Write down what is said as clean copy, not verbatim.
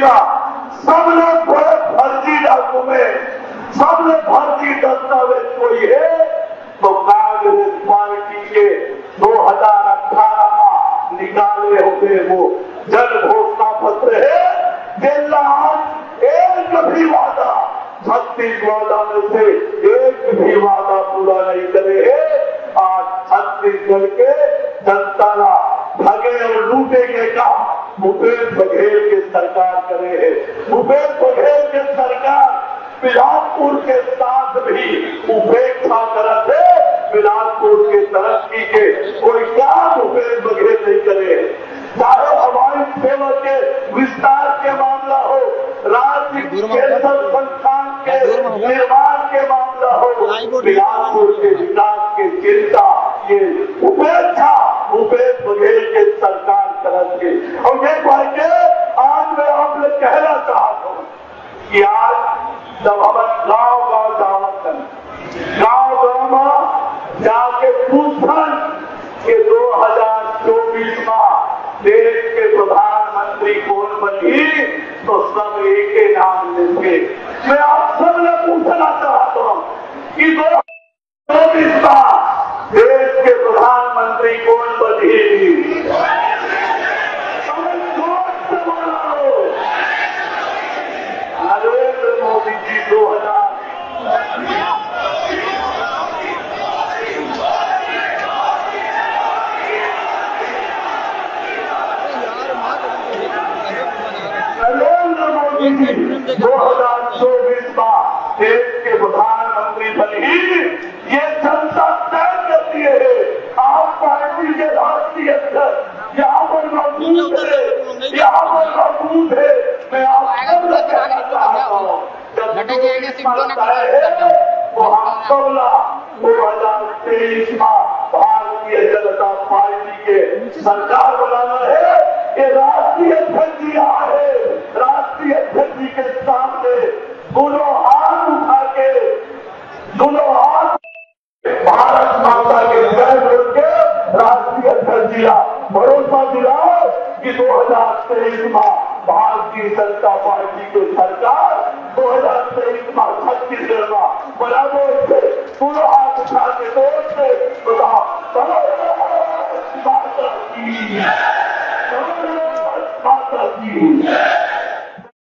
मिला, सबने फर्जी डॉक्यूमेंट, सबने फर्जी दस्तावेज कोई है तो कांग्रेस पार्टी के 2018 में निकाले हुए वो जन घोषणा पत्र है। एक भी वादा 36 वादा में से एक भी वादा पूरा नहीं करे है। आज छत्तीसगढ़ के जनता ठगे और लूटे के काम भूपेश बघेल के सरकार करे है। भूपेश बघेल के सरकार बिलासपुर के साथ भी उपेक्षा करते है। बिलासपुर के तरक्की के कोई काम भूपेश बघेल नहीं करे है। चाहे हवाई सेवा के विस्तार के मामला हो, राज्य केंद्र संस्थान के निर्माण के मामला हो, बिलासपुर के विकास की चिंता ये उपेक्षा भूपेश बघेल के सरकार करते। और ये करके आज मैं आपने कहना चाहता हूँ कि आज जब हम गाँव दावत करें, गाँव में जाके पूछन कि 2024 में देश के प्रधानमंत्री कौन बनी तो सब एक ही नाम लेंगे। मैं आप सबने पूछना चाहता हूँ कि 2024 में देश के प्रधानमंत्री कौन बनी? नरेंद्र मोदी जी 2000 में देश के प्रधानमंत्री बनी। ये जनता तय करती है। आप पार्टी के राष्ट्रीय अध्यक्ष यहाँ पर मौजूद है, यहाँ पर मौजूद है। मैं आपको कहना चाहता हूँ जब है तो हम 2023 में भारतीय जनता पार्टी के सरकार बनाना है। ये राष्ट्रीय अध्यक्ष जी आए, राष्ट्रीय अध्यक्ष जी के सामने दोनों हाथ उठा के, दोनों हाथ भारत माता के जय बोल के राष्ट्रीय अध्यक्ष जी भरोसा दिलाओ कि 2023 में भारतीय जनता पार्टी को